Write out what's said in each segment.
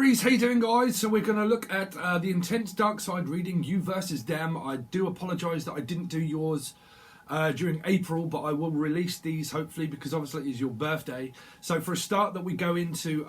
Aries, how you doing, guys? So we're going to look at the intense dark side reading, you versus them. I do apologise that I didn't do yours during April, but I will release these hopefully because obviously it's your birthday. So for a start, that we go into,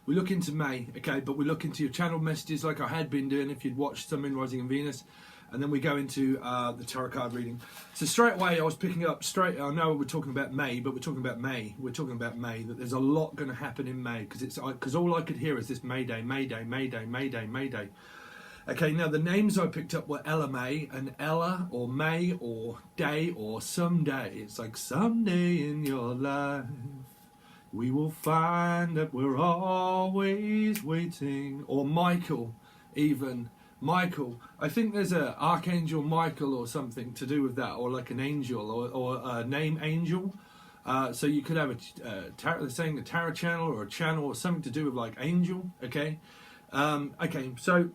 we look into May, okay, but we look into your channel messages like I had been doing if you'd watched Sun, Moon, Rising and Venus. And then we go into the tarot card reading. So straight away, I was picking up I know we're talking about May, but we're talking about May. We're talking about May. That there's a lot going to happen in May because all I could hear is this Mayday, Mayday, Mayday, Mayday, Mayday. Okay, now the names I picked up were Ella May and Ella or May or Day or Someday. It's like someday in your life we will find that we're always waiting. Or Michael, even. Michael, I think there's a Archangel Michael or something to do with that, or like an angel, or a name angel. So you could have they're saying a tarot channel or a channel or something to do with like angel. Okay, okay. So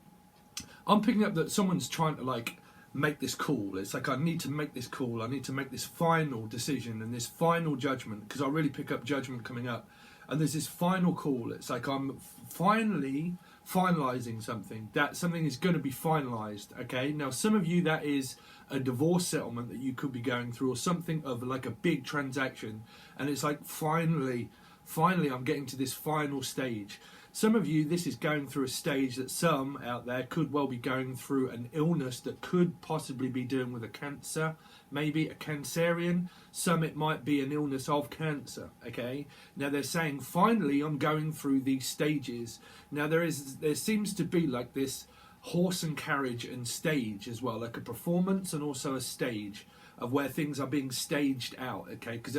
I'm picking up that someone's trying to like make this call. It's like I need to make this call. I need to make this final decision and this final judgment because I really pick up judgment coming up. And there's this final call. It's like I'm finally finalizing something. That something is going to be finalized. Okay. Now, some of you, that is a divorce settlement that you could be going through, or something of like a big transaction. And it's like finally, I'm getting to this final stage. Some of you, this is going through a stage that some out there could well be going through an illness that could possibly be dealing with a cancer, maybe a Cancerian. Some it might be an illness of cancer, okay? Now they're saying, finally, I'm going through these stages. Now there seems to be like this horse and carriage and stage as well, like a performance and also a stage of where things are being staged out, okay? Because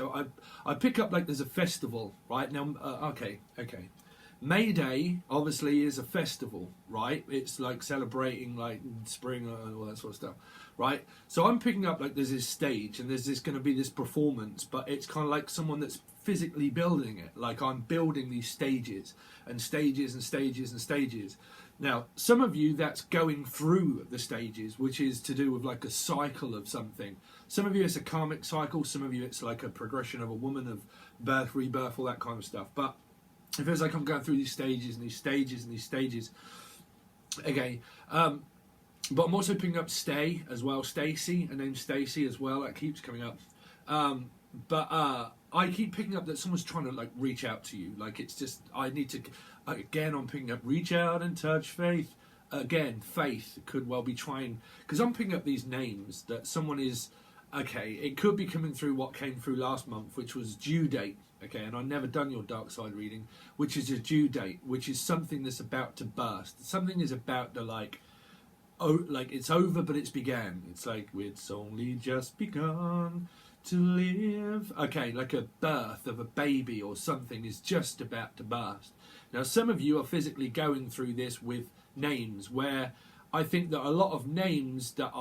I pick up like there's a festival, right? Now, okay. May Day obviously is a festival, right? It's like celebrating like spring and all that sort of stuff, right? So I'm picking up like there's this stage and there's going to be this performance, but it's kind of like someone that's physically building it. Like I'm building these stages and stages and stages and stages. Now, some of you, that's going through the stages, which is to do with like a cycle of something. Some of you, it's a karmic cycle. Some of you, it's like a progression of a woman, of birth, rebirth, all that kind of stuff. But it feels like I'm going through these stages and these stages and these stages. Okay, but I'm also picking up Stay as well. Stacy, her name's Stacy as well. That keeps coming up. But I keep picking up that someone's trying to like reach out to you. Like it's just, I need to, again, I'm picking up reach out and touch faith. Again, faith could well be trying, because I'm picking up these names that someone is, okay, it could be coming through what came through last month, which was due date. Okay, and I've never done your dark side reading, which is a due date, which is something that's about to burst. Something is about to like, oh, like it's over, but it's began. It's like it's only just begun to live. Okay, like a birth of a baby or something is just about to burst. Now, some of you are physically going through this with names, where I think that a lot of names that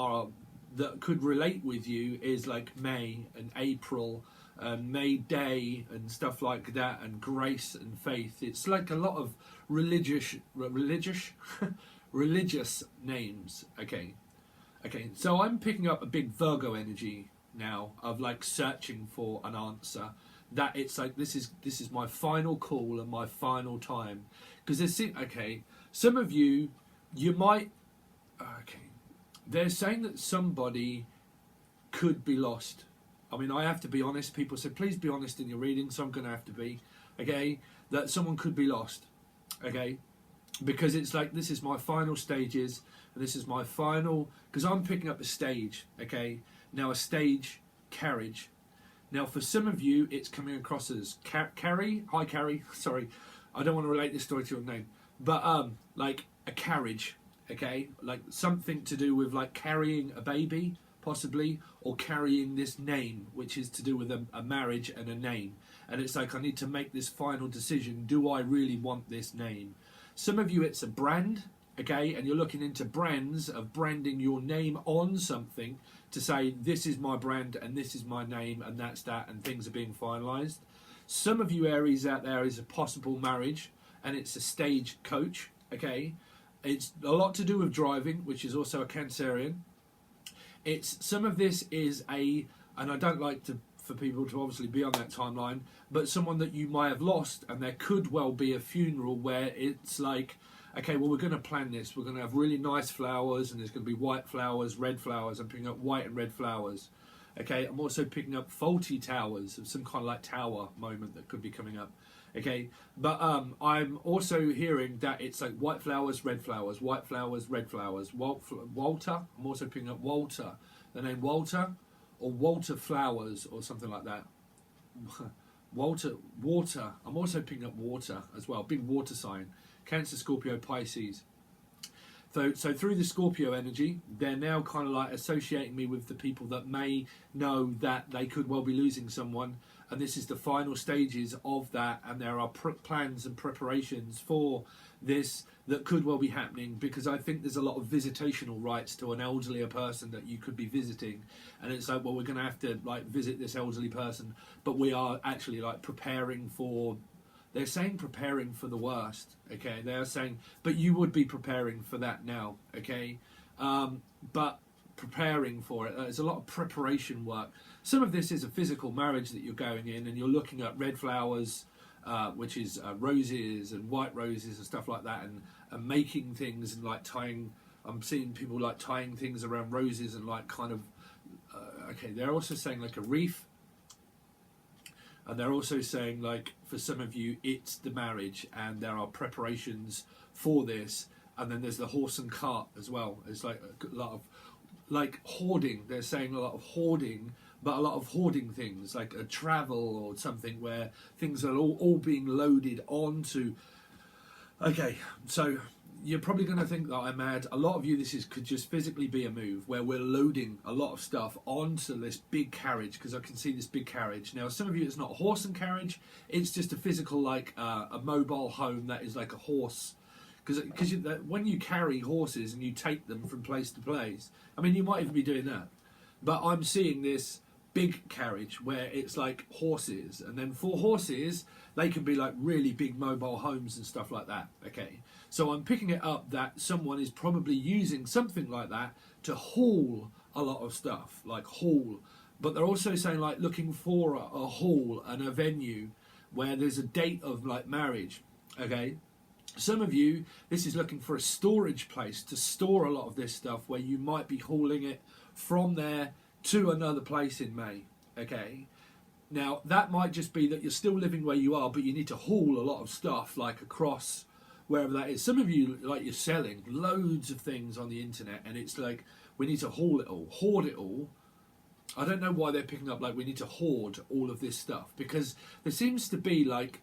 could relate with you is like May and April. May Day and stuff like that, and grace and faith. It's like a lot of religious names. Okay, so I'm picking up a big Virgo energy now of like searching for an answer. That it's like this is my final call and my final time, because some of you might, they're saying that somebody could be lost. I mean, I have to be honest. People say, please be honest in your reading, so I'm going to have to be, okay, that someone could be lost, okay, because it's like, this is my final stages, and this is my final, because I'm picking up a stage, okay, now a stage, carriage. Now, for some of you, it's coming across as Carrie, hi Carrie, sorry, I don't want to relate this story to your name, but like a carriage, okay, like something to do with like carrying a baby, possibly, or carrying this name, which is to do with a marriage and a name. And it's like, I need to make this final decision. Do I really want this name? Some of you, it's a brand, okay, and you're looking into brands of branding your name on something to say, this is my brand and this is my name and that's that, and things are being finalized. Some of you Aries out there is a possible marriage, and it's a stage coach, okay. It's a lot to do with driving, which is also a Cancerian. It's some of this is and I don't like for people to obviously be on that timeline, but someone that you might have lost, and there could well be a funeral where it's like okay, well, we're going to plan this. We're going to have really nice flowers, and there's going to be white flowers, red flowers. I'm picking up white and red flowers. Okay, I'm also picking up faulty towers of some kind of like tower moment that could be coming up. Okay, but I'm also hearing that it's like white flowers, red flowers, white flowers, red flowers. Walter, I'm also picking up Walter, the name Walter, or Walter Flowers, or something like that. Water. I'm also picking up water as well. Big water sign. Cancer, Scorpio, Pisces. So through the Scorpio energy, they're now kind of like associating me with the people that may know that they could well be losing someone, and this is the final stages of that, and there are plans and preparations for this that could well be happening, because I think there's a lot of visitational rights to an elderly person that you could be visiting, and it's like, well, we're going to have to like visit this elderly person, but we are actually like preparing for. They're saying preparing for the worst, okay? They're saying, but you would be preparing for that now, okay? But preparing for it, there's a lot of preparation work. Some of this is a physical marriage that you're going in, and you're looking at red flowers, which is roses and white roses and stuff like that, and making things and like tying. I'm seeing people like tying things around roses and like kind of, okay, they're also saying like a wreath. And they're also saying, like, for some of you, it's the marriage, and there are preparations for this. And then there's the horse and cart as well. It's like a lot of, like, hoarding. They're saying a lot of hoarding, but a lot of hoarding things, like a travel or something where things are all being loaded onto. Okay, so you're probably going to think that I'm mad. A lot of you, could just physically be a move where we're loading a lot of stuff onto this big carriage, because I can see this big carriage. Now, some of you, it's not a horse and carriage. It's just a physical, like a mobile home that is like a horse. Because when you carry horses and you take them from place to place, I mean, you might even be doing that. But I'm seeing this big carriage where it's like horses. And then for horses, they can be like really big mobile homes and stuff like that, okay? So I'm picking it up that someone is probably using something like that to haul a lot of stuff, like haul. But they're also saying like looking for a hall and a venue where there's a date of like marriage, okay? Some of you, this is looking for a storage place to store a lot of this stuff where you might be hauling it from there to another place in May, okay? Now, that might just be that you're still living where you are, but you need to haul a lot of stuff like across wherever that is. Some of you, like, you're selling loads of things on the internet, and it's like, we need to haul it all, hoard it all. I don't know why they're picking up, like, we need to hoard all of this stuff, because there seems to be, like,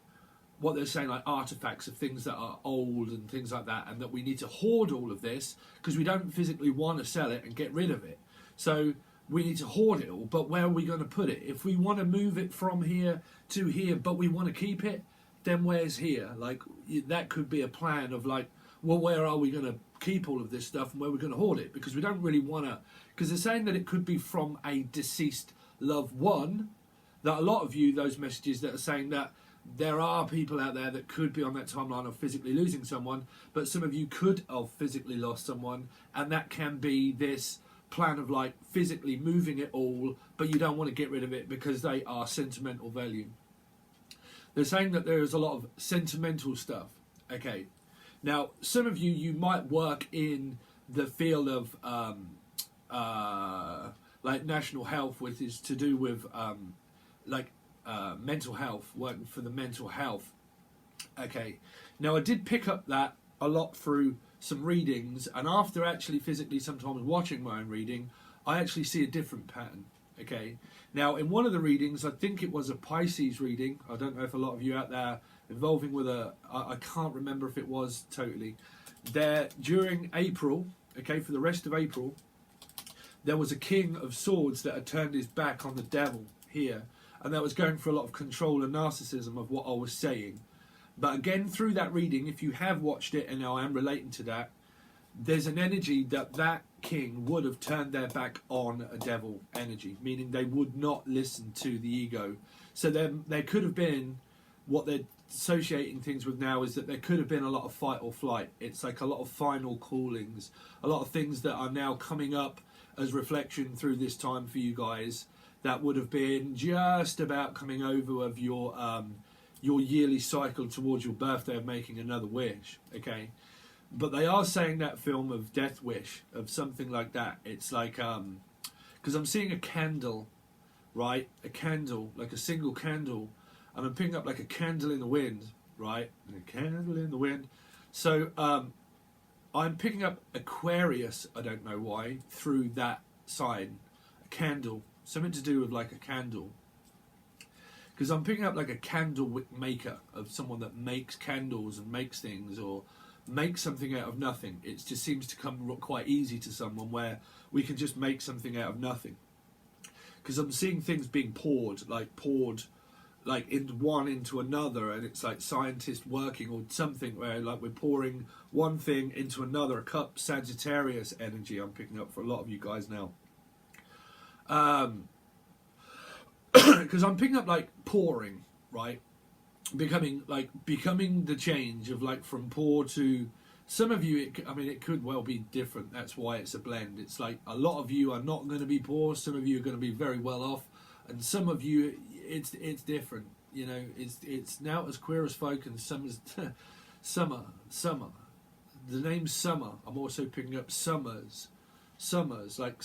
what they're saying, like, artifacts of things that are old and things like that, and that we need to hoard all of this, because we don't physically want to sell it and get rid of it. So we need to hoard it all, but where are we going to put it? If we want to move it from here to here, but we want to keep it, then where's here? Like, that could be a plan of like, well, where are we going to keep all of this stuff and where we're going to hoard it? Because we don't really want to, because they're saying that it could be from a deceased loved one, that a lot of you, those messages that are saying that there are people out there that could be on that timeline of physically losing someone, but some of you could have physically lost someone, and that can be this plan of like physically moving it all, but you don't want to get rid of it because they are sentimental value. They're saying that there is a lot of sentimental stuff. Okay, now some of you might work in the field of like national health, which is to do with mental health, working for the mental health. Okay, now I did pick up that a lot through some readings, and after actually physically sometimes watching my own reading, I actually see a different pattern. Okay, now in one of the readings, I think it was a Pisces reading. I don't know if a lot of you out there involving with I can't remember if it was totally. There during April, okay, for the rest of April, there was a King of Swords that had turned his back on the devil here, and that was going for a lot of control and narcissism of what I was saying. But again, through that reading, if you have watched it, and I am relating to that, there's an energy that that king would have turned their back on a devil energy, meaning they would not listen to the ego. So there could have been, what they're associating things with now is that there could have been a lot of fight or flight. It's like a lot of final callings, a lot of things that are now coming up as reflection through this time for you guys that would have been just about coming over of your yearly cycle towards your birthday of making another wish, okay? but they are saying that film of Death Wish, of something like that. It's like, because I'm seeing a candle, right? A candle, like a single candle, and I'm picking up like a candle in the wind, right? A candle in the wind. So I'm picking up Aquarius, I don't know why, through that sign. A candle, something to do with like a candle. Because I'm picking up like a candle wick maker, of someone that makes candles and makes things, or makes something out of nothing. It just seems to come quite easy to someone where we can just make something out of nothing. Because I'm seeing things being poured like one into another, and it's like scientists working or something where like we're pouring one thing into another. A cup Sagittarius energy I'm picking up for a lot of you guys now. Because I'm picking up like pouring, right? Becoming the change of like from pour to, some of you, it could well be different. That's why it's a blend. It's like a lot of you are not going to be poor. Some of you are going to be very well off, and some of you, it's different. You know, it's now as queer as folk, and summer. The name Summer. I'm also picking up summers like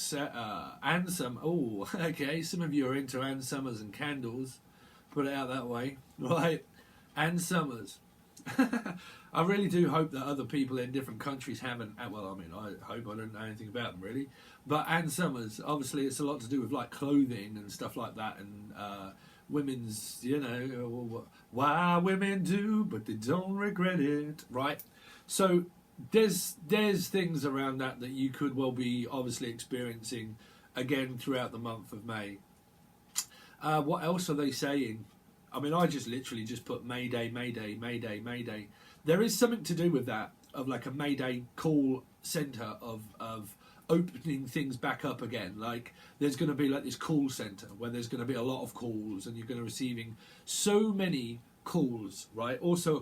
Ann Summer. Oh, okay. Some of you are into Ann Summers and candles. Put it out that way, right? Ann Summers. I really do hope that other people in different countries haven't. Well, I mean, I hope I don't know anything about them really. But Ann Summers, obviously, it's a lot to do with like clothing and stuff like that, and women's, you know, why women do, but they don't regret it, right? So there's things around that you could well be obviously experiencing again throughout the month of May. What else are they saying? I mean, I just literally just put Mayday, Mayday, Mayday, Mayday. There is something to do with that, of like a Mayday call centre of opening things back up again. Like there's going to be like this call centre where there's going to be a lot of calls, and you're going to be receiving so many calls, right? Also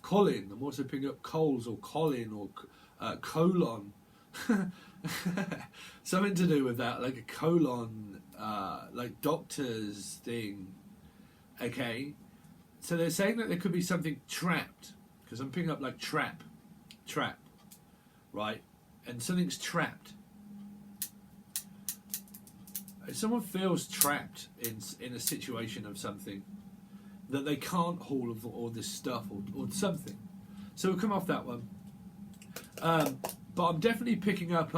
Colin. I'm also picking up Coles or Colin or colon. Something to do with that, like a colon, like doctor's thing. Okay, so they're saying that there could be something trapped, because I'm picking up like trap, right? And something's trapped. If someone feels trapped in a situation of something, that they can't haul all this stuff or something. So we'll come off that one. But I'm definitely picking up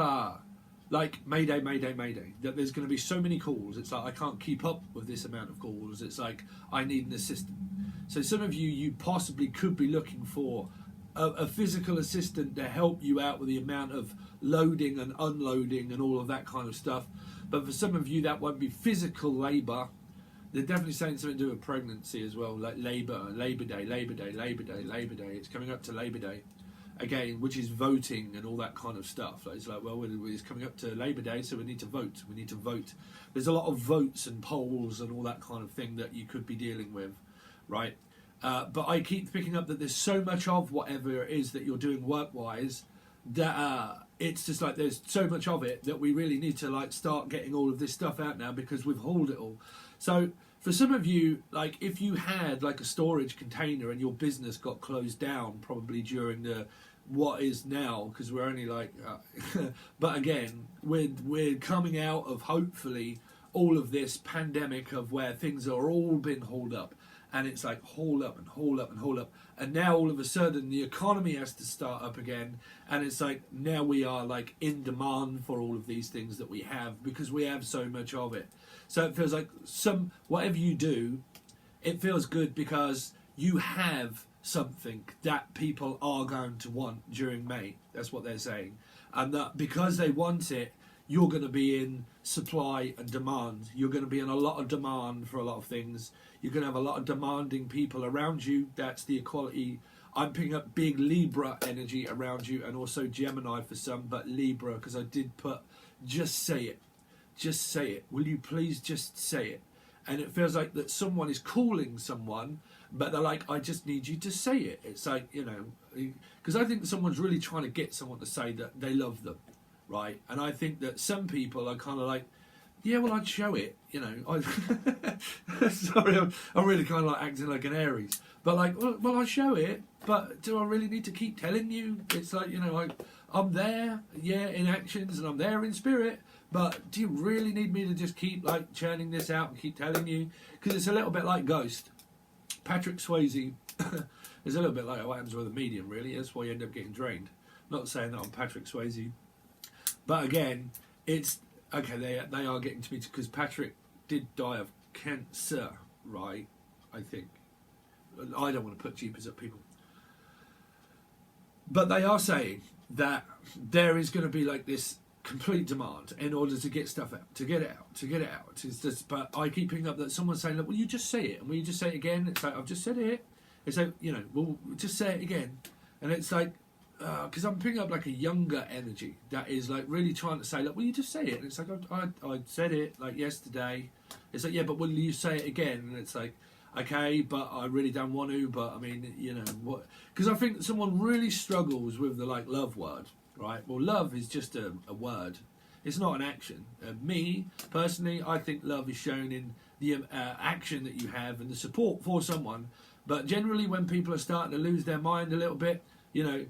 like Mayday, Mayday, Mayday. That there's going to be so many calls. It's like I can't keep up with this amount of calls. It's like I need an assistant. So some of you possibly could be looking for a physical assistant to help you out with the amount of loading and unloading and all of that kind of stuff. But for some of you, that won't be physical labour. They're definitely saying something to do with pregnancy as well, like Labour Day. It's coming up to Labour Day again, which is voting and all that kind of stuff. It's like, well, it's coming up to Labour Day, so we need to vote. There's a lot of votes and polls and all that kind of thing that you could be dealing with, right? But I keep picking up that there's so much of whatever it is that you're doing work-wise that it's just like there's so much of it that we really need to like start getting all of this stuff out now, because we've hauled it all. So for some of you, like if you had like a storage container and your business got closed down probably during the what is now, because we're only like but again we're coming out of hopefully all of this pandemic of where things are all been hauled up, and it's like haul up and haul up and haul up, and now all of a sudden the economy has to start up again, and it's like now we are like in demand for all of these things that we have because we have so much of it. So it feels like whatever you do, it feels good because you have something that people are going to want during May. That's what they're saying. And that because they want it, you're going to be in supply and demand. You're going to be in a lot of demand for a lot of things. You're going to have a lot of demanding people around you. That's the equality. I'm picking up big Libra energy around you, and also Gemini for some, but Libra, because I did put, just say it. Just say it. Will you please just say it? And it feels like that someone is calling someone, but they're like, I just need you to say it. It's like, you know, because I think someone's really trying to get someone to say that they love them, right? And I think that some people are kind of like, yeah, well, I'd show it, you know. Sorry, I'm really kind of like acting like an Aries. But like, well, I show it, but do I really need to keep telling you? It's like, you know, I'm there, yeah, in actions, and I'm there in spirit, but do you really need me to just keep like churning this out and keep telling you? Because it's a little bit like Ghost. Patrick Swayze is a little bit like what happens with a medium, really. That's why you end up getting drained. Not saying that I'm Patrick Swayze. But again, it's, okay, they are getting to me because Patrick did die of cancer, right? I think. I don't want to put jeepers at people. But they are saying that there is going to be like this complete demand in order to get stuff out, to get it out, to get it out. It's just, but I keep picking up that someone's saying, look, will you just say it? And will you just say it again? It's like, I've just said it. It's like, you know, well, just say it again. And it's like, because I'm picking up like a younger energy that is like really trying to say, look, will you just say it? And it's like, I said it like yesterday. It's like, yeah, but will you say it again? And it's like, okay, but I really don't want to. But I mean, you know, what? Because I think someone really struggles with the like love word, right? Well, love is just a word. It's not an action. Me, personally, I think love is shown in the action that you have and the support for someone. But generally, when people are starting to lose their mind a little bit, you know,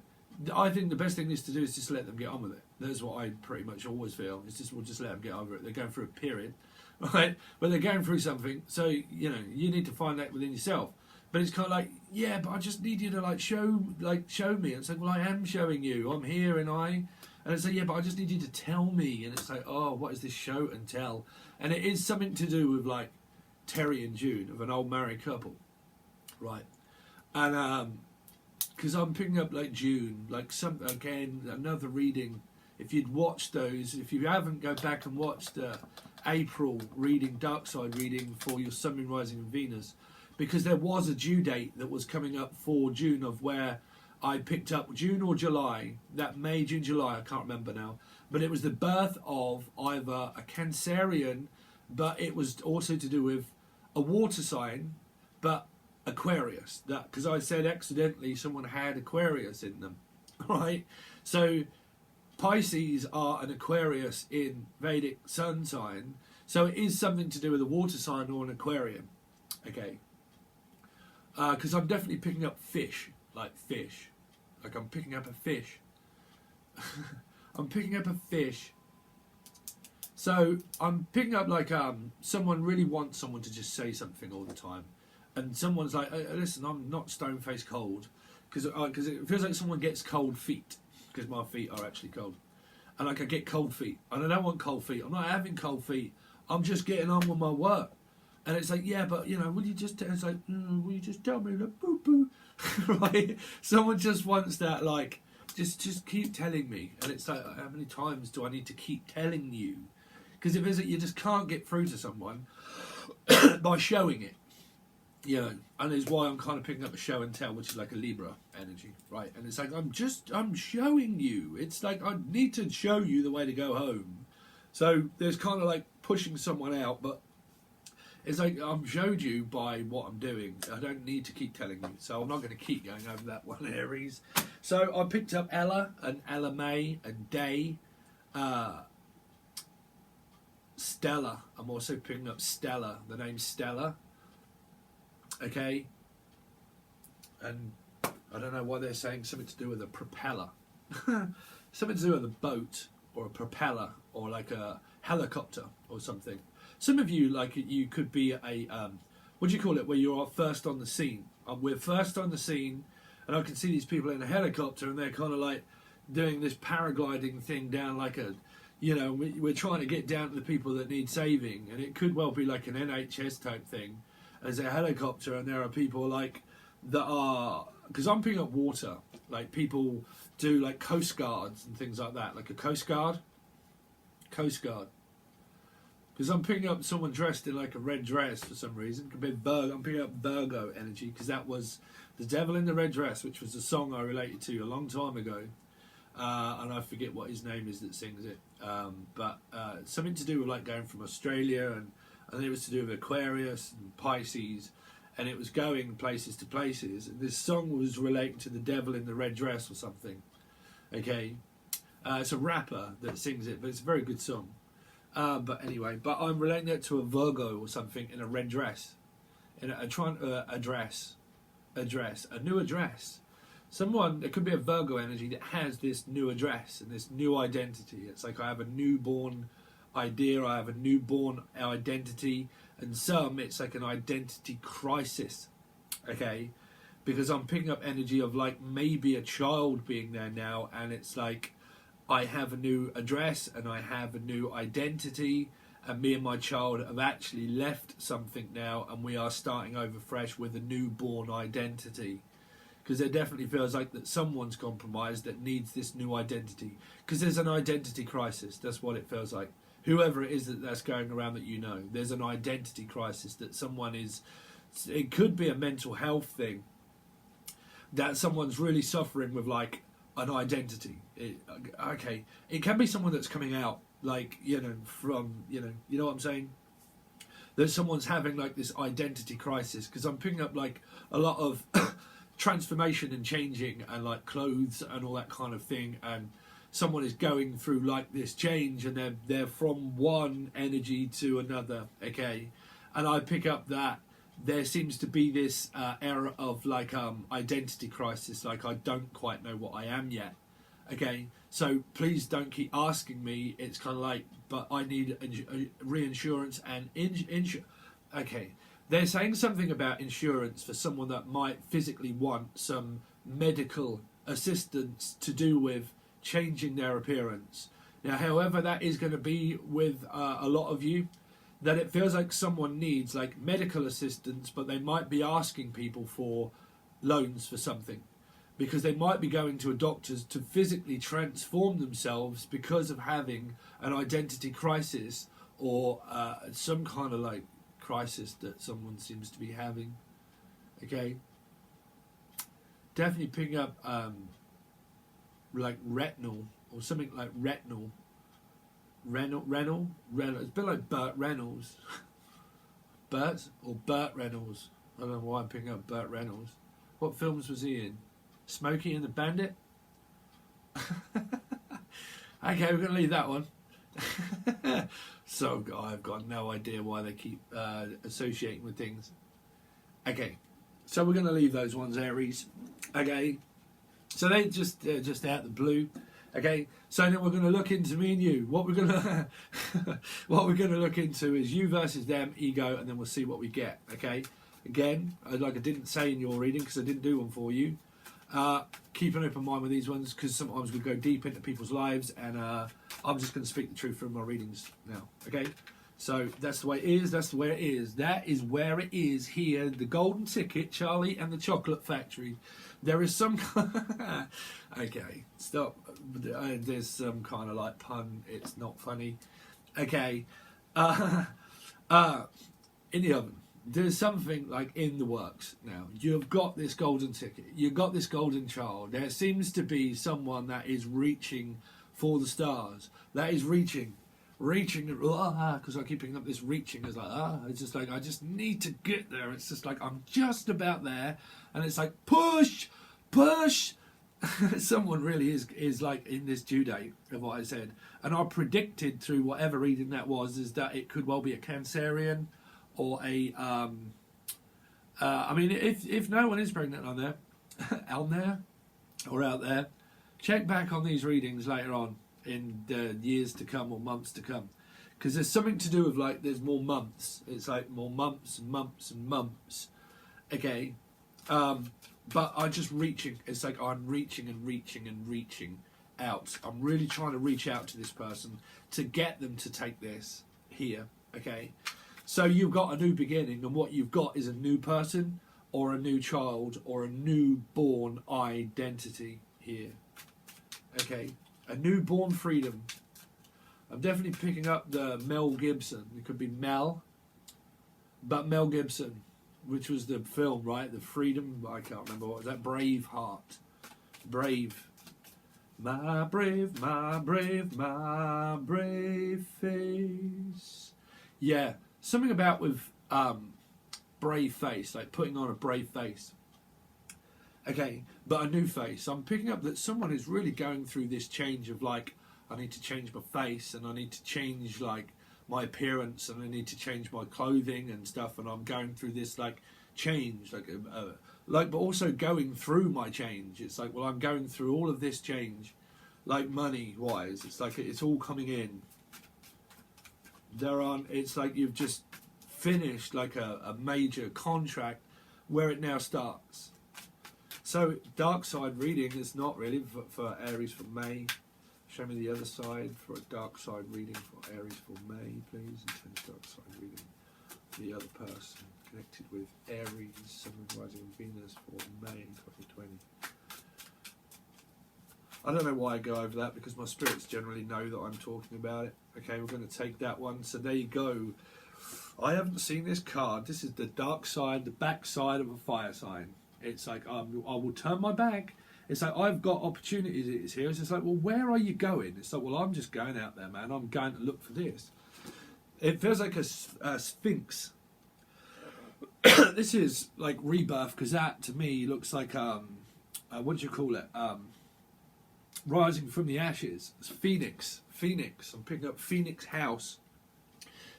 I think the best thing is to do is just let them get on with it. That's what I pretty much always feel. It's just, we'll just let them get over it. They're going through a period, right? But they're going through something. So, you know, you need to find that within yourself. But it's kind of like, yeah, but I just need you to like show me. And it's like, well, I am showing you. I'm here and it's like, yeah, but I just need you to tell me. And it's like, oh, what is this show and tell? And it is something to do with like Terry and June, of an old married couple, right? And because I'm picking up like June, like some, again, another reading. If you'd watched those, if you haven't, go back and watch the April reading, dark side reading for your Sun, Moon, Rising and Venus, because there was a due date that was coming up for June of where I picked up June or July, that May, June, July, I can't remember now, but it was the birth of either a Cancerian, but it was also to do with a water sign, but Aquarius, that because I said accidentally someone had Aquarius in them, right? So Pisces are an Aquarius in Vedic sun sign, so it is something to do with a water sign or an Aquarian, okay? Because I'm definitely picking up fish, like I'm picking up a fish. I'm picking up a fish. So I'm picking up like someone really wants someone to just say something all the time. And someone's like, listen, I'm not stone-faced cold, because it feels like someone gets cold feet, because my feet are actually cold. And like I get cold feet, and I don't want cold feet. I'm not having cold feet. I'm just getting on with my work. And it's like, yeah, but, you know, will you just, it's like, will you just tell me, like, boo-boo, right? Someone just wants that, like, just keep telling me. And it's like, how many times do I need to keep telling you? Because if it's that you just can't get through to someone by showing it. You know, and it's why I'm kind of picking up a show and tell, which is like a Libra energy, right? And it's like, I'm showing you. It's like, I need to show you the way to go home. So there's kind of like pushing someone out, but it's like, I'm showed you by what I'm doing. I don't need to keep telling you. So I'm not going to keep going over that one, Aries. So I picked up Ella and Ella May and Day. Stella. I'm also picking up Stella. The name's Stella. Okay, and I don't know why they're saying something to do with a propeller. Something to do with a boat or a propeller or like a helicopter or something. Some of you, like, you could be a, what do you call it, where you're first on the scene. We're first on the scene, and I can see these people in a helicopter, and they're kind of like doing this paragliding thing down like a, you know, we're trying to get down to the people that need saving, and it could well be like an NHS type thing. As a helicopter, and there are people like that are, because I'm picking up water, like people do like coast guards and things like that, like a coast guard, because I'm picking up someone dressed in like a red dress for some reason. Could be Virgo. I'm picking up Virgo energy, because that was The Devil in the Red Dress, which was a song I related to a long time ago, and I forget what his name is that sings it, but something to do with like going from Australia, and it was to do with Aquarius and Pisces, and it was going places to places. And this song was relating to the devil in the red dress or something. Okay, it's a rapper that sings it, but it's a very good song. But anyway, but I'm relating it to a Virgo or something in a red dress, in a trying to address a new address. Someone, it could be a Virgo energy that has this new address and this new identity. It's like I have a newborn idea, I have a newborn identity, and some it's like an identity crisis, okay? Because I'm picking up energy of like maybe a child being there now, and it's like I have a new address and I have a new identity, and me and my child have actually left something now, and we are starting over fresh with a newborn identity. Because there definitely feels like that someone's compromised that needs this new identity. Because there's an identity crisis. That's what it feels like. Whoever it is that's going around that you know, there's an identity crisis that someone is. It could be a mental health thing. That someone's really suffering with like an identity. Okay, it can be someone that's coming out like from you know what I'm saying. That someone's having like this identity crisis. Because I'm picking up like a lot of. Transformation and changing and like clothes and all that kind of thing, and someone is going through like this change and they're from one energy to another, okay? And I pick up that there seems to be this era of like identity crisis, like I don't quite know what I am yet, okay? So please don't keep asking me. It's kind of like, but I need reinsurance and okay. They're saying something about insurance for someone that might physically want some medical assistance to do with changing their appearance. Now, however that is going to be with a lot of you, that it feels like someone needs like medical assistance, but they might be asking people for loans for something. Because they might be going to a doctor's to physically transform themselves because of having an identity crisis or some kind of like crisis that someone seems to be having, okay? Definitely picking up like retinal or something like retinal. It's a bit like Burt Reynolds. Burt Reynolds. I don't know why I'm picking up Burt Reynolds. What films was he in? Smokey and the Bandit? Okay, we're going to leave that one. So I've got no idea why they keep associating with things. Okay, so we're going to leave those ones, Aries. Okay, so they're just out the blue. Okay, so then we're going to look into me and you. What we're going to look into is you versus them, ego, and then we'll see what we get. Okay, again, like I didn't say in your reading because I didn't do one for you. Keep an open mind with these ones because sometimes we go deep into people's lives, and I'm just going to speak the truth from my readings now, okay? So that's the way it is, that's the way it is. That is where it is here, the golden ticket, Charlie and the Chocolate Factory. There is some okay, stop. There's some kind of like pun, it's not funny. Okay, in the oven. There's something like in the works now. You've got this golden ticket. You've got this golden child. There seems to be someone that is reaching for the stars. That is reaching, because I keep picking up this reaching. It's like, it's just like, I just need to get there. It's just like, I'm just about there. And it's like, push. Someone really is like in this due date of what I said. And I predicted through whatever reading that was, is that it could well be a Cancerian. Or a, I mean, if no one is pregnant on there, out there, check back on these readings later on in the years to come or months to come. Because there's something to do with, like, there's more months. It's like more months and months and months. Okay. But I'm just reaching. It's like I'm reaching and reaching and reaching out. I'm really trying to reach out to this person to get them to take this here. Okay. So you've got a new beginning, and what you've got is a new person or a new child or a newborn identity here. Okay, a newborn freedom. I'm definitely picking up the Mel Gibson. It could be Mel, but Mel Gibson, which was the film, right? The Freedom, I can't remember, what was that? Braveheart. Brave. My brave, my brave, my brave face. Yeah. Something about with brave face, like putting on a brave face. Okay, but a new face. I'm picking up that someone is really going through this change of like, I need to change my face and I need to change like my appearance, and I need to change my clothing and stuff, and I'm going through this like change, like but also going through my change. It's like, well, I'm going through all of this change, like money wise. It's like it's all coming in. It's like you've just finished like a major contract where it now starts. So dark side reading is not really for Aries for May. Show me the other side for a dark side reading for Aries for May, please. Intense dark side reading for the other person connected with Aries, Sun, Rising, and Venus for May 2020. I don't know why I go over that, because my spirits generally know that I'm talking about it. Okay, we're going to take that one. So there you go. I haven't seen this card. This is the dark side, the back side of a fire sign. It's like, I will turn my back. It's like, I've got opportunities here. It's just like, well, where are you going? It's like, well, I'm just going out there, man. I'm going to look for this. It feels like a sphinx. This is like rebirth, because that to me looks like, what do you call it? Rising from the ashes. It's Phoenix. I'm picking up Phoenix House.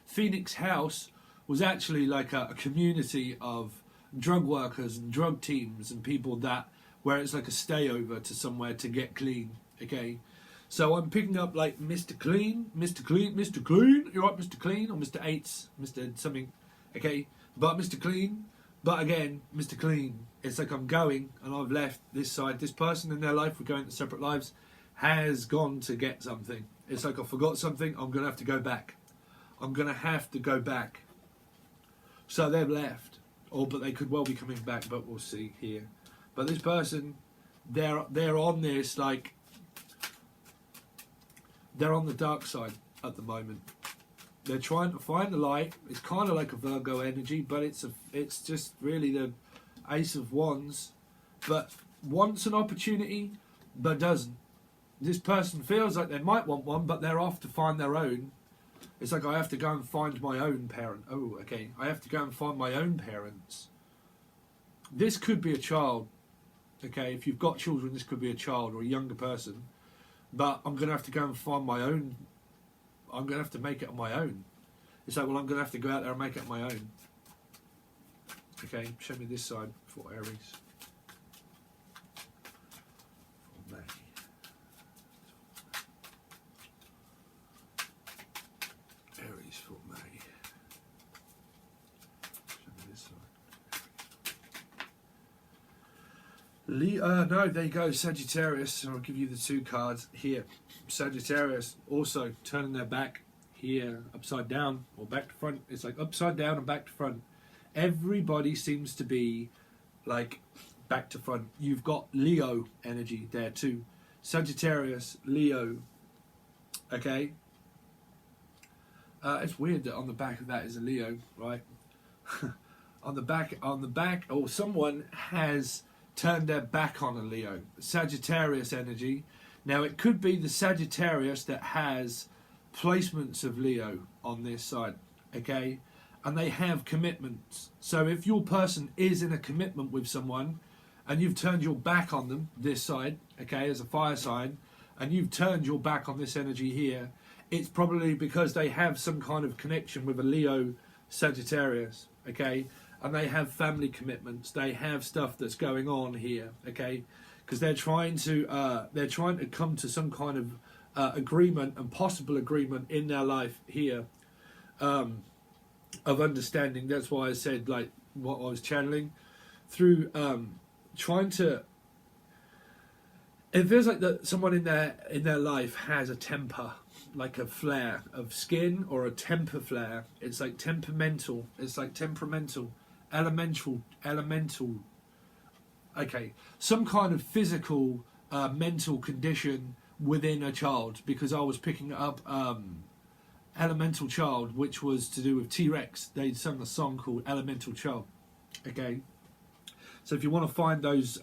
Phoenix House was actually like a community of drug workers and drug teams and people that, where it's like a stayover to somewhere to get clean. Okay, so I'm picking up like Mr. Clean. You're right, Mr. Clean, or Mr. Eights, Mr. something. Okay, but Mr. Clean. But again, Mr. Clean. It's like I'm going and I've left this side. This person in their life, we're going to separate lives, has gone to get something. It's like I forgot something. I'm gonna have to go back. I'm gonna have to go back. So they've left, but they could well be coming back. But we'll see here. But this person, they're on this, like, they're on the dark side at the moment. They're trying to find the light. It's kind of like a Virgo energy, but it's just really the Ace of Wands, but wants an opportunity, but doesn't. This person feels like they might want one, but they're off to find their own. It's like, I have to go and find my own parent. Oh, okay. I have to go and find my own parents. This could be a child. Okay, if you've got children, this could be a child or a younger person. But I'm going to have to go and find my own. I'm going to have to make it on my own. It's like, well, I'm going to have to go out there and make it on my own. Okay, show me this side for Aries. For May. Aries for May. Show me this side. No, there you go, Sagittarius. I'll give you the two cards here. Sagittarius also turning their back here, upside down or back to front. It's like upside down and back to front. Everybody seems to be like back to front. You've got Leo energy there too. Sagittarius, Leo. Okay. It's weird that on the back of that is a Leo, right? on the back, or someone has turned their back on a Leo. Sagittarius energy. Now it could be the Sagittarius that has placements of Leo on this side, okay? And they have commitments. So if your person is in a commitment with someone and you've turned your back on them, this side, okay, as a fire sign, and you've turned your back on this energy here, it's probably because they have some kind of connection with a Leo Sagittarius, okay? And they have family commitments. They have stuff that's going on here, okay? Because they're trying to come to some kind of agreement and possible agreement in their life here of understanding. That's why I said, like, what I was channeling through trying to. It feels like that someone in their life has a temper, like a flare of skin or a temper flare. It's like temperamental. It's like temperamental, elemental. Okay, some kind of physical, mental condition within a child, because I was picking up Elemental Child, which was to do with T-Rex. They sung a song called Elemental Child. Okay, so if you want to find those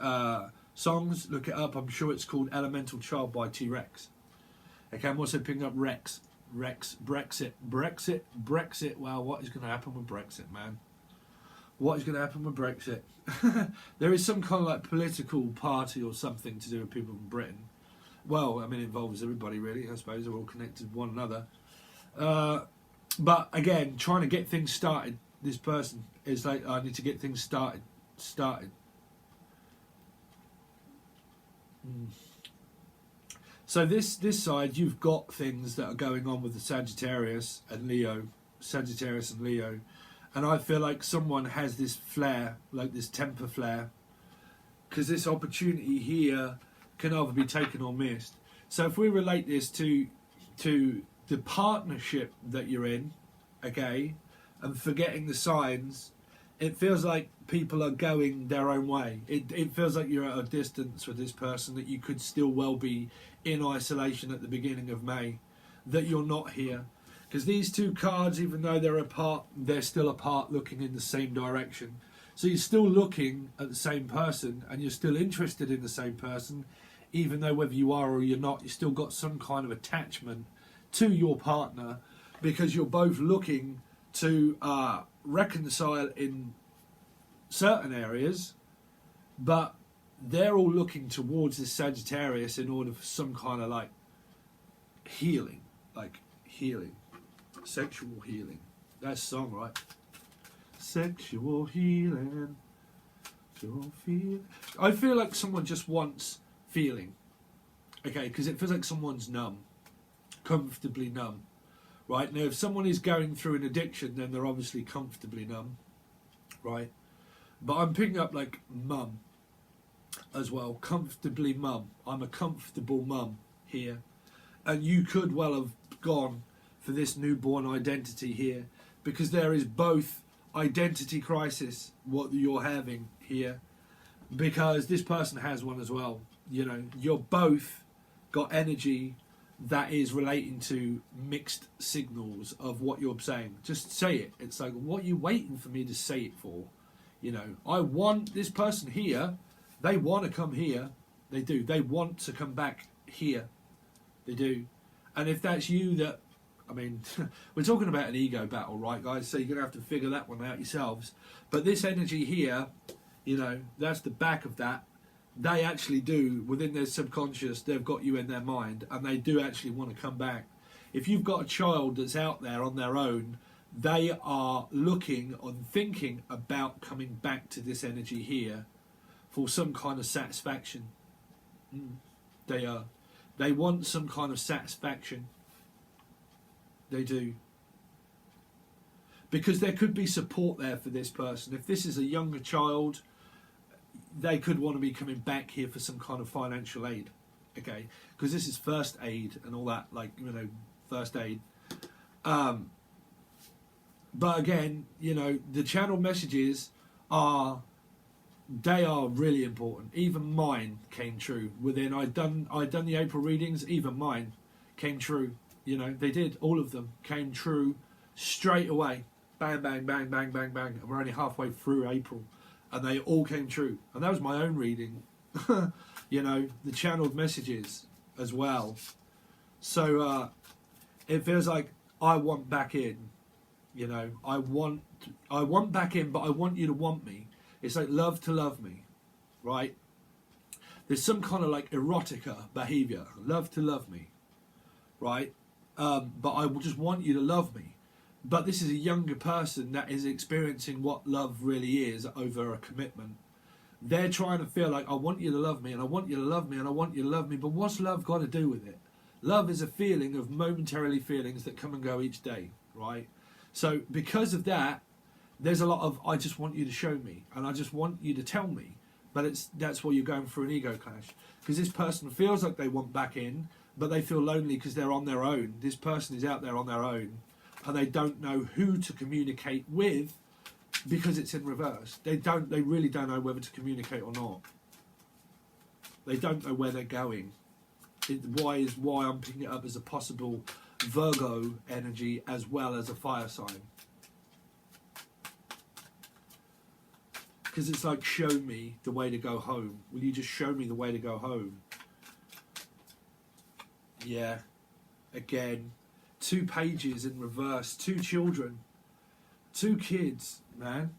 songs, look it up. I'm sure it's called Elemental Child by T-Rex. Okay, I'm also picking up Brexit. Wow, what is going to happen with Brexit, man? What is going to happen with Brexit? There is some kind of like political party or something to do with people in Britain. Well, I mean, it involves everybody really. I suppose they're all connected with one another. But again, trying to get things started. This person is like, I need to get things started. So this side, you've got things that are going on with the Sagittarius and Leo, and I feel like someone has this flare, like this temper flare, because this opportunity here can either be taken or missed. So if we relate this to the partnership that you're in, okay, and forgetting the signs, it feels like people are going their own way. It feels like you're at a distance with this person, that you could still well be in isolation at the beginning of May, that you're not here. Because these two cards, even though they're apart, they're still apart, looking in the same direction. So you're still looking at the same person, and you're still interested in the same person, even though whether you are or you're not, you've still got some kind of attachment to your partner, because you're both looking to reconcile in certain areas, but they're all looking towards this Sagittarius in order for some kind of like healing, sexual healing. That's a song, right? Sexual healing. I feel like someone just wants feeling, okay, because it feels like someone's numb, comfortably numb, right? Now if someone is going through an addiction, then they're obviously comfortably numb, right? But I'm picking up like mum as well, comfortably mum. I'm a comfortable mum here, and you could well have gone for this newborn identity here, because there is both identity crisis what you're having here, because this person has one as well. You know, you're both got energy that is relating to mixed signals of what you're saying. Just say it. It's like, what are you waiting for me to say it for? You know, I want this person here. They want to come here. They do. They want to come back here. They do. And if that's you, that, I mean, we're talking about an ego battle, right, guys? So you're going to have to figure that one out yourselves. But this energy here, you know, that's the back of that. They actually do, within their subconscious, they've got you in their mind, and they do actually want to come back. If you've got a child that's out there on their own, they are looking and thinking about coming back to this energy here for some kind of satisfaction. They are. They want some kind of satisfaction. They do. Because there could be support there for this person. If this is a younger child, they could want to be coming back here for some kind of financial aid, okay? Because this is first aid and all that, like, you know, first aid. But again, you know, the channel messages are, they are really important. Even mine came true. Within, I'd done the April readings, even mine came true. You know, they did. All of them came true straight away. Bang, bang, bang, bang, bang, bang. And we're only halfway through April. And they all came true. And that was my own reading. You know, the channeled messages as well. So it feels like I want back in. You know, I want back in, but I want you to want me. It's like love to love me, right? There's some kind of like erotica behavior. Love to love me, right? But I just want you to love me. But this is a younger person that is experiencing what love really is over a commitment. They're trying to feel like, I want you to love me, and I want you to love me, and I want you to love me. But what's love got to do with it? Love is a feeling of momentarily feelings that come and go each day, right? So because of that, there's a lot of, I just want you to show me, and I just want you to tell me. But that's why you're going through an ego clash. Because this person feels like they want back in, but they feel lonely because they're on their own. This person is out there on their own, and they don't know who to communicate with because it's in reverse. They really don't know whether to communicate or not. They don't know where they're going. Why I'm picking it up as a possible Virgo energy as well as a fire sign. Because it's like, show me the way to go home. Will you just show me the way to go home? Yeah. Again, 2 pages in reverse, 2 children, 2 kids, man,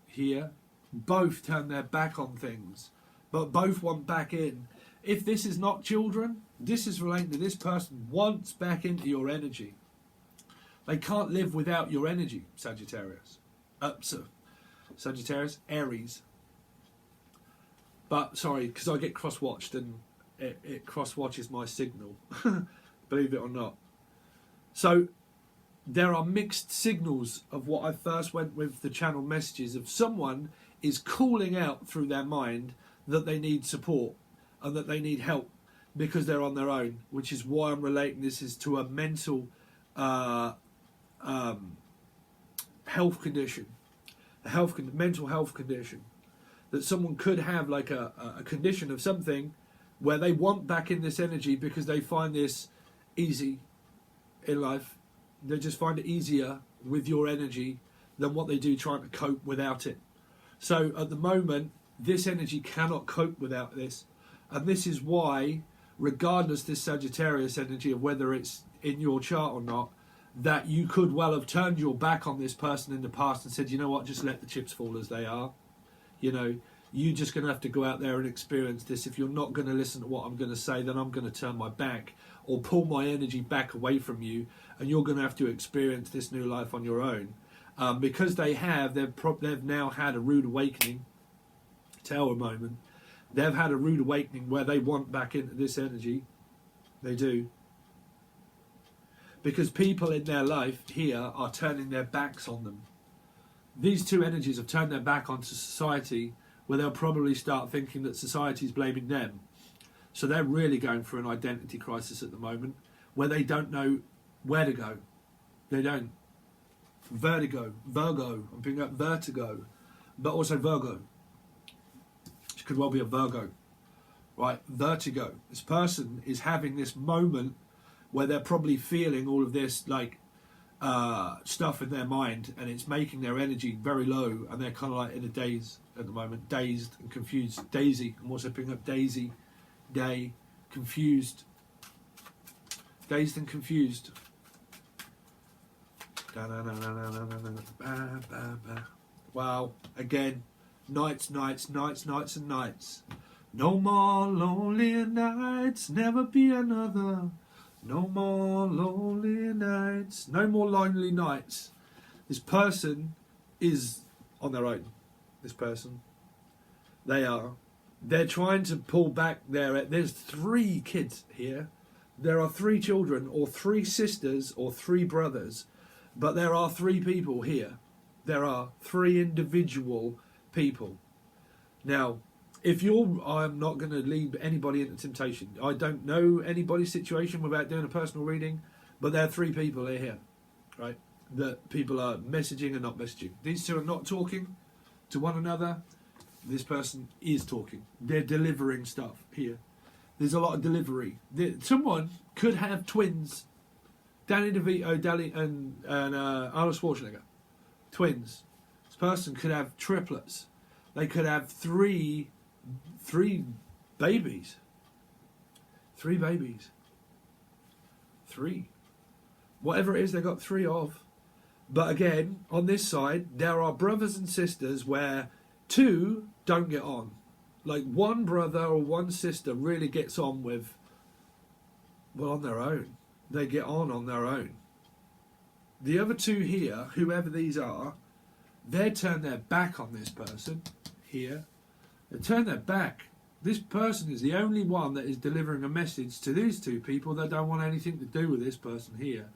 here. Both turn their back on things, but both want back in. If this is not children, this is relating to this person wants back into your energy. They can't live without your energy, Sagittarius. Sagittarius, Aries. But, sorry, because I get cross-watched and it cross-watches my signal, believe it or not. So, there are mixed signals of what I first went with the channel messages of someone is calling out through their mind that they need support and that they need help because they're on their own, which is why I'm relating this is to a mental health condition, mental health condition, that someone could have like a condition of something where they want back in this energy because they find this easy in life. They just find it easier with your energy than what they do trying to cope without it. So at the moment, this energy cannot cope without this. And this is why, regardless this Sagittarius energy of whether it's in your chart or not, that you could well have turned your back on this person in the past and said, you know what, just let the chips fall as they are. You know, you're just going to have to go out there and experience this. If you're not going to listen to what I'm going to say, then I'm going to turn my back or pull my energy back away from you, and you're going to have to experience this new life on your own. Because they've now had a rude awakening, Tower moment, they've had a rude awakening where they want back into this energy. They do. Because people in their life here are turning their backs on them. These two energies have turned their back onto society, where they'll probably start thinking that society's blaming them. So they're really going through an identity crisis at the moment, where they don't know where to go. They don't. Virgo, I'm picking up vertigo, but also Virgo. It could well be a Virgo, right? Vertigo. This person is having this moment where they're probably feeling all of this like stuff in their mind, and it's making their energy very low, and they're kind of like in a daze at the moment, dazed and confused. Daisy. I'm also picking up Daisy, day, confused, dazed and confused. Wow, again, nights and nights. No more lonely nights, never be another. No more lonely nights, no more lonely nights. This person is on their own. This person, they're trying to pull back there's 3 kids here. There are 3 children, or 3 sisters, or 3 brothers. But there are 3 people here. There are 3 individual people. Now, I'm not going to lead anybody into temptation. I don't know anybody's situation without doing a personal reading, but there are 3 people here, right? That people are messaging and not messaging. These 2 are not talking to one another. This person is talking. They're delivering stuff here. There's a lot of delivery. Someone could have twins. Danny DeVito, and Arnold Schwarzenegger, twins. This person could have triplets. They could have three babies. 3 babies. 3. Whatever it is, they got 3 of. But again, on this side, there are brothers and sisters where 2 don't get on. Like one brother or one sister really gets on with, well, on their own. They get on their own. The other 2 here, whoever these are, they turn their back on this person here. They turn their back. This person is the only one that is delivering a message to these 2 people that don't want anything to do with this person here.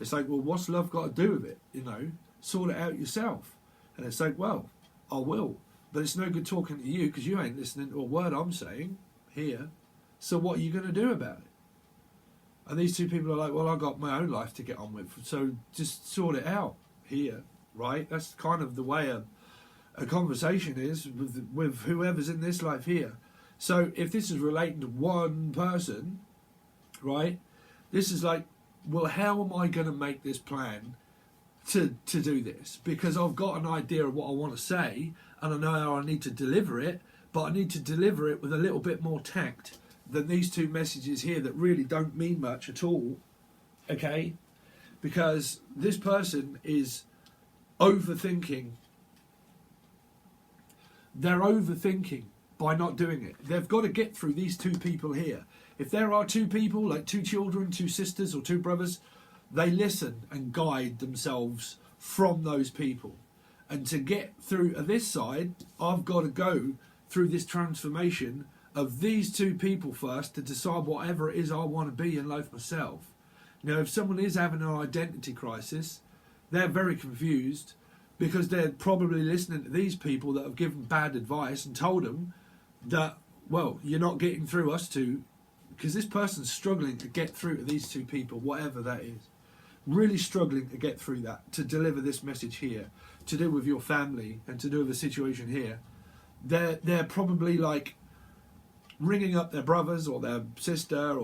It's like, well, what's love got to do with it? You know, sort it out yourself. And it's like, well, I will. But it's no good talking to you because you ain't listening to a word I'm saying here. So what are you going to do about it? And these 2 people are like, well, I've got my own life to get on with. So just sort it out here, right? That's kind of the way a conversation is with whoever's in this life here. So if this is relating to one person, right, this is like, well, how am I going to make this plan to do this? Because I've got an idea of what I want to say, and I know how I need to deliver it, but I need to deliver it with a little bit more tact than these 2 messages here that really don't mean much at all, okay? Because this person is overthinking. They're overthinking by not doing it. They've got to get through these 2 people here. If there are 2 people, like 2 children, 2 sisters or 2 brothers, they listen and guide themselves from those people. And to get through this side, I've got to go through this transformation of these two people first to decide whatever it is I want to be in life myself. Now, if someone is having an identity crisis, they're very confused because they're probably listening to these people that have given bad advice and told them that, well, you're not getting through us two, because this person's struggling to get through to these two people, whatever that is. Really struggling to get through that, to deliver this message here, to do with your family and to do with the situation here. They're probably like ringing up their brothers or their sister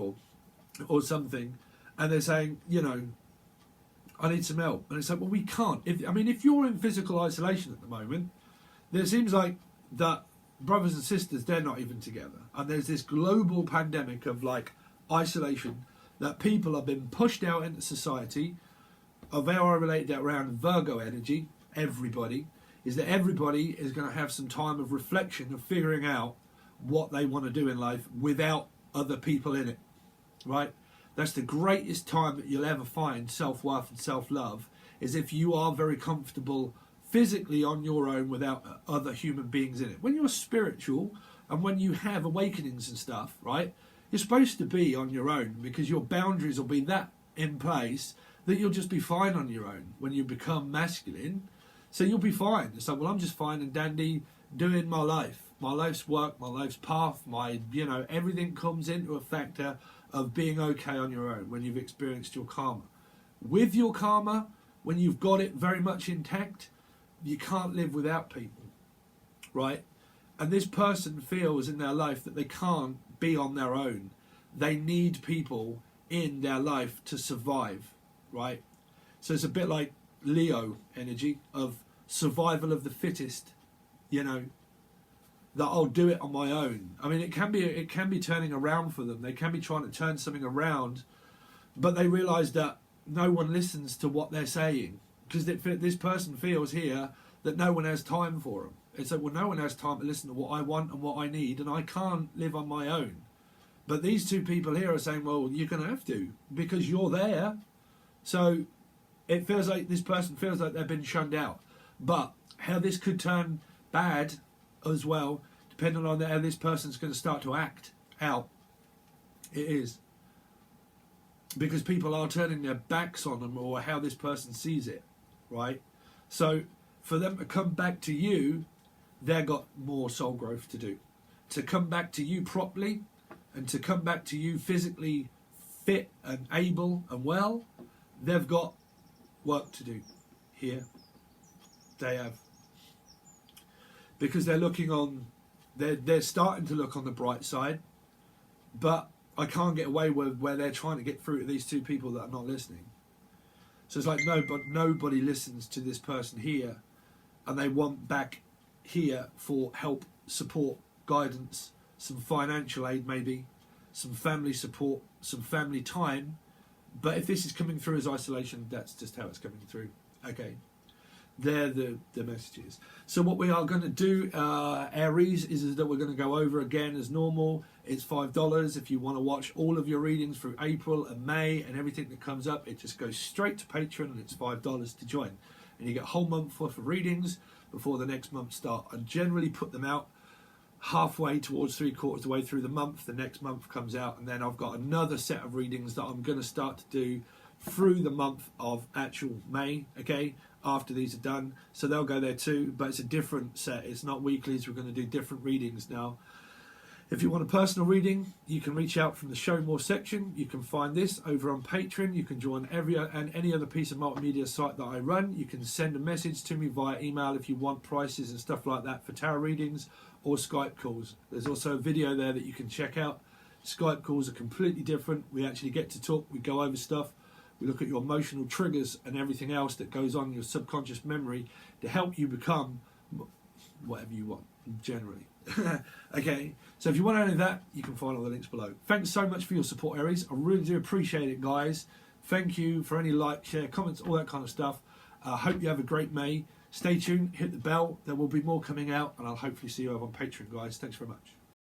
or something, and they're saying, you know, I need some help. And it's like, well, we can't. If you're in physical isolation at the moment, there seems like that brothers and sisters, they're not even together. And there's this global pandemic of like isolation that people have been pushed out into society. Of how I relate that around Virgo energy, everybody, is that everybody is going to have some time of reflection, of figuring out what they want to do in life without other people in it, right? That's the greatest time that you'll ever find self-worth and self-love, is if you are very comfortable physically on your own without other human beings in it. When you're spiritual and when you have awakenings and stuff, right, you're supposed to be on your own, because your boundaries will be that in place that you'll just be fine on your own when you become masculine. So you'll be fine. It's like, well, I'm just fine and dandy doing my life. My life's work, my life's path, everything comes into a factor of being okay on your own when you've experienced your karma. With your karma, when you've got it very much intact, you can't live without people, right? And this person feels in their life that they can't be on their own. They need people in their life to survive, right? So it's a bit like Leo energy of survival of the fittest, that I'll do it on my own. I mean, it can be turning around for them. They can be trying to turn something around, but they realise that no one listens to what they're saying, because this person feels here that no one has time for them. It's like, well, no one has time to listen to what I want and what I need, and I can't live on my own. But these two people here are saying, well, you're going to have to, because you're there. So it feels like this person feels like they've been shunned out. But how this could turn bad as well, depending on how this person's going to start to act out, it is. Because people are turning their backs on them, or how this person sees it, right? So for them to come back to you, they've got more soul growth to do. To come back to you properly, and to come back to you physically fit and able and well, they've got work to do here. They have. Because they're looking on, they're starting to look on the bright side, but I can't get away with where they're trying to get through to these two people that are not listening. So it's like nobody listens to this person here, and they want back here for help, support, guidance, some financial aid maybe, some family support, some family time. But if this is coming through as isolation, that's just how it's coming through. Okay. They're the messages. So what we are going to do, Aries, is that we're going to go over again as normal. It's $5. If you want to watch all of your readings through April and May and everything that comes up, it just goes straight to Patron, and it's $5 to join. And you get a whole month worth of readings before the next month start. I generally put them out halfway towards 3/4 the way through the month. The next month comes out, and then I've got another set of readings that I'm going to start to do through the month of actual May, okay, after these are done. So they'll go there too, but it's a different set. It's not weeklies. We're going to do different readings now. If you want a personal reading, you can reach out from the Show More section. You can find this over on Patreon. You can join any other piece of multimedia site that I run. You can send a message to me via email if you want prices and stuff like that for tarot readings, or Skype calls. There's also a video there that you can check out. Skype calls are completely different. We actually get to talk. We go over stuff. We look at your emotional triggers and everything else that goes on in your subconscious memory to help you become whatever you want, generally. Okay, so if you want any of that, you can find all the links below. Thanks so much for your support, Aries. I really do appreciate it, guys. Thank you for any like, share, comments, all that kind of stuff. I hope you have a great May. Stay tuned, hit the bell. There will be more coming out, and I'll hopefully see you over on Patreon, guys. Thanks very much.